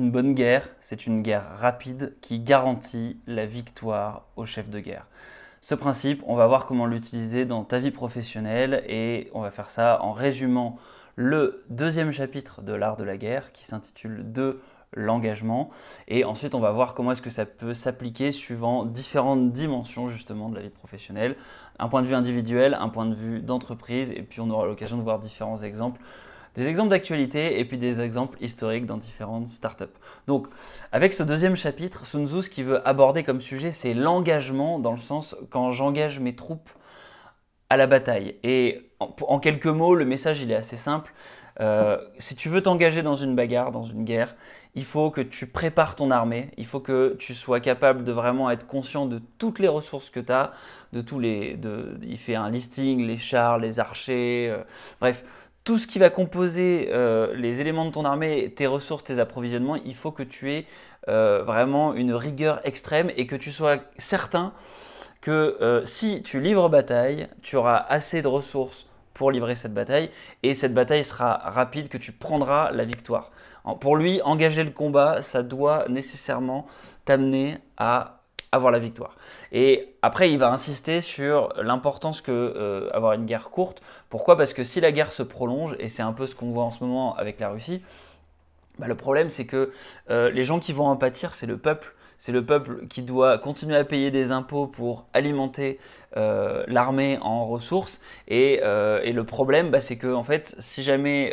Une bonne guerre, c'est une guerre rapide qui garantit la victoire au chef de guerre. Ce principe, on va voir comment l'utiliser dans ta vie professionnelle et on va faire ça en résumant le deuxième chapitre de l'art de la guerre qui s'intitule de l'engagement et ensuite on va voir comment est-ce que ça peut s'appliquer suivant différentes dimensions justement de la vie professionnelle, un point de vue individuel, un point de vue d'entreprise et puis on aura l'occasion de voir différents exemples. Des exemples d'actualité et puis des exemples historiques dans différentes startups. Donc, avec ce deuxième chapitre, Sun Tzu, ce qu'il veut aborder comme sujet, c'est l'engagement dans le sens quand j'engage mes troupes à la bataille. Et en quelques mots, le message il est assez simple. Si tu veux t'engager dans une bagarre, dans une guerre, il faut que tu prépares ton armée, il faut que tu sois capable de vraiment être conscient de toutes les ressources que tu as, il fait un listing, les chars, les archers, bref, tout ce qui va composer les éléments de ton armée, tes ressources, tes approvisionnements, il faut que tu aies vraiment une rigueur extrême et que tu sois certain que si tu livres bataille, tu auras assez de ressources pour livrer cette bataille et cette bataille sera rapide, que tu prendras la victoire. Pour lui, engager le combat, ça doit nécessairement t'amener à avoir la victoire. Et après, il va insister sur l'importance que avoir une guerre courte. Pourquoi? Parce que si la guerre se prolonge, et c'est un peu ce qu'on voit en ce moment avec la Russie, bah, le problème c'est que les gens qui vont en pâtir, c'est le peuple. C'est le peuple qui doit continuer à payer des impôts pour alimenter l'armée en ressources. Et le problème, bah, c'est que en fait, si jamais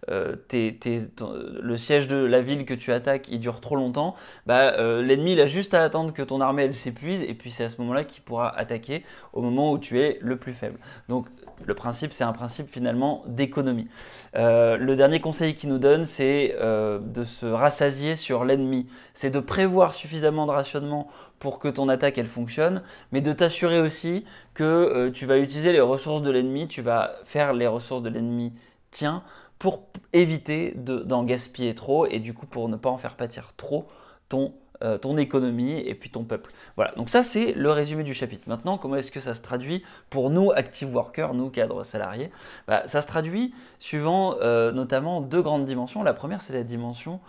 le siège de la ville que tu attaques il dure trop longtemps, bah, l'ennemi il a juste à attendre que ton armée elle s'épuise. Et puis c'est à ce moment-là qu'il pourra attaquer au moment où tu es le plus faible. Donc le principe, c'est un principe finalement d'économie. Le dernier conseil qu'il nous donne, c'est de se rassasier sur l'ennemi. C'est de prévoir suffisamment de rationnement pour que ton attaque elle fonctionne, mais de t'assurer aussi que tu vas utiliser les ressources de l'ennemi, tu vas faire les ressources de l'ennemi tien pour éviter d'en gaspiller trop et du coup pour ne pas en faire pâtir trop ton économie et puis ton peuple. Voilà, donc ça c'est le résumé du chapitre. Maintenant, comment est-ce que ça se traduit pour nous, active workers, nous, cadres salariés? Bah, ça se traduit suivant notamment deux grandes dimensions. La première, c'est la dimension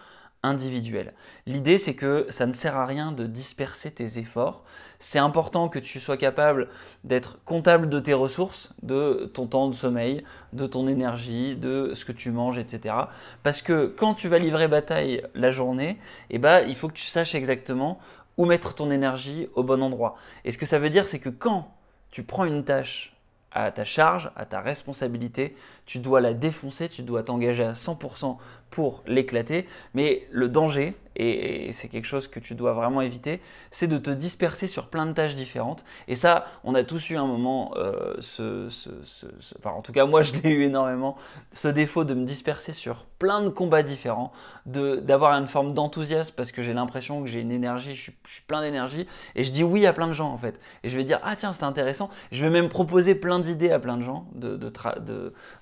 individuelle. L'idée, c'est que ça ne sert à rien de disperser tes efforts. C'est important que tu sois capable d'être comptable de tes ressources, de ton temps de sommeil, de ton énergie, de ce que tu manges, etc. Parce que quand tu vas livrer bataille la journée, eh ben, il faut que tu saches exactement où mettre ton énergie au bon endroit. Et ce que ça veut dire, c'est que quand tu prends une tâche à ta charge, à ta responsabilité, tu dois la défoncer, tu dois t'engager à 100% pour l'éclater, mais le danger, et c'est quelque chose que tu dois vraiment éviter, c'est de te disperser sur plein de tâches différentes, et ça, on a tous eu un moment, enfin en tout cas moi je l'ai eu énormément, ce défaut de me disperser sur plein de combats différents, d'avoir une forme d'enthousiasme parce que j'ai l'impression que j'ai une énergie, je suis plein d'énergie, et je dis oui à plein de gens en fait, et je vais dire ah tiens c'est intéressant, je vais même proposer plein d'idées à plein de gens,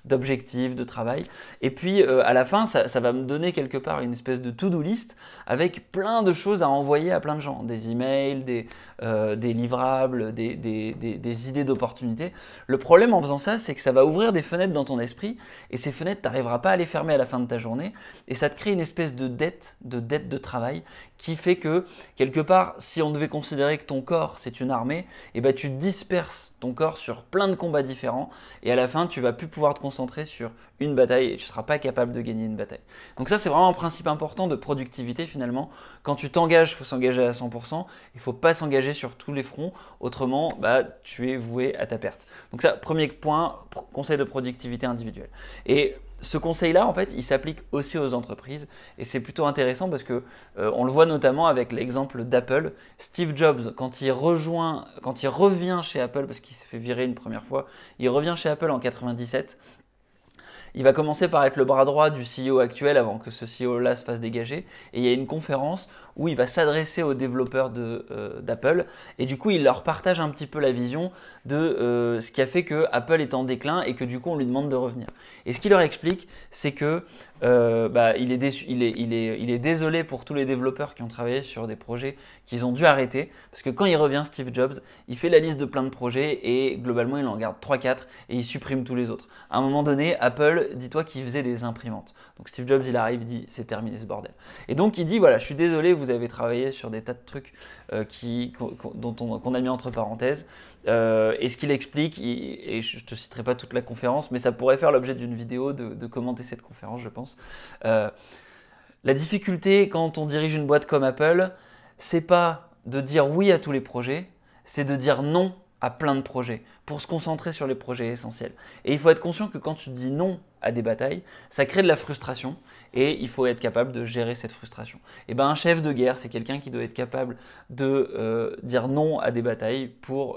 d'objectifs, de travail. Et puis à la fin, ça va me donner quelque part une espèce de to-do list avec plein de choses à envoyer à plein de gens. Des emails, des livrables, des idées d'opportunités. Le problème en faisant ça, c'est que ça va ouvrir des fenêtres dans ton esprit et ces fenêtres, tu n'arriveras pas à les fermer à la fin de ta journée et ça te crée une espèce de dette de travail qui fait que quelque part, si on devait considérer que ton corps c'est une armée, et ben tu disperses ton corps sur plein de combats différents et à la fin tu vas plus pouvoir te concentrer sur une bataille et tu ne seras pas capable de gagner une bataille. Donc ça c'est vraiment un principe important de productivité finalement. Quand tu t'engages, il faut s'engager à 100%, il ne faut pas s'engager sur tous les fronts, autrement bah, tu es voué à ta perte. Donc ça, premier point, conseil de productivité individuelle. Et ce conseil-là, en fait, il s'applique aussi aux entreprises et c'est plutôt intéressant parce que on le voit notamment avec l'exemple d'Apple. Steve Jobs, quand il revient chez Apple, parce qu'il s'est fait virer une première fois, il revient chez Apple en 97. Il va commencer par être le bras droit du CEO actuel avant que ce CEO-là se fasse dégager. Et il y a une conférence où il va s'adresser aux développeurs d'Apple. Et du coup, il leur partage un petit peu la vision de ce qui a fait que Apple est en déclin et que du coup, on lui demande de revenir. Et ce qu'il leur explique, c'est que il est désolé pour tous les développeurs qui ont travaillé sur des projets qu'ils ont dû arrêter. Parce que quand il revient, Steve Jobs, il fait la liste de plein de projets et globalement, il en garde 3-4 et il supprime tous les autres. À un moment donné, Apple, dis-toi qu'il faisait des imprimantes. Donc Steve Jobs, il arrive, il dit c'est terminé ce bordel. Et donc il dit voilà, je suis désolé, vous avez travaillé sur des tas de trucs qu'on a mis entre parenthèses. Et ce qu'il explique, et je ne te citerai pas toute la conférence, mais ça pourrait faire l'objet d'une vidéo de commenter cette conférence, je pense. La difficulté quand on dirige une boîte comme Apple, c'est pas de dire oui à tous les projets, c'est de dire non à plein de projets pour se concentrer sur les projets essentiels. Et il faut être conscient que quand tu dis non à des batailles, ça crée de la frustration et il faut être capable de gérer cette frustration. Et ben un chef de guerre, c'est quelqu'un qui doit être capable de dire non à des batailles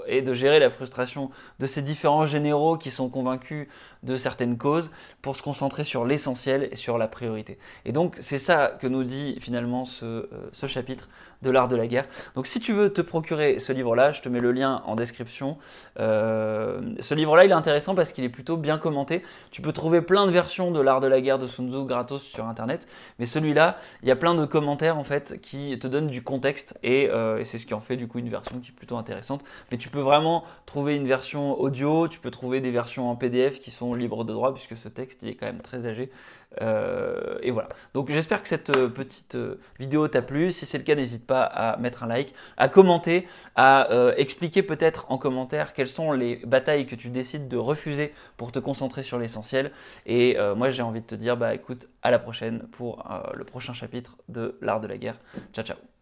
et de gérer la frustration de ces différents généraux qui sont convaincus de certaines causes pour se concentrer sur l'essentiel et sur la priorité. Et donc c'est ça que nous dit finalement ce chapitre de l'art de la guerre. Donc si tu veux te procurer ce livre-là, je te mets le lien en description. Ce livre-là, il est intéressant parce qu'il est plutôt bien commenté. Tu peux trouver plein de versions de l'art de la guerre de Sun Tzu gratos sur internet, mais celui-là, il y a plein de commentaires en fait qui te donnent du contexte et c'est ce qui en fait du coup une version qui est plutôt intéressante. Mais tu peux vraiment trouver une version audio, tu peux trouver des versions en PDF qui sont libres de droit puisque ce texte il est quand même très âgé. Et voilà. Donc j'espère que cette petite vidéo t'a plu. Si c'est le cas, n'hésite pas à mettre un like, à commenter, à expliquer peut-être en commentaire quelles sont les batailles que tu décides de refuser pour te concentrer sur l'essentiel. Et moi j'ai envie de te dire, bah écoute, à la prochaine pour le prochain chapitre de l'art de la guerre. Ciao ciao.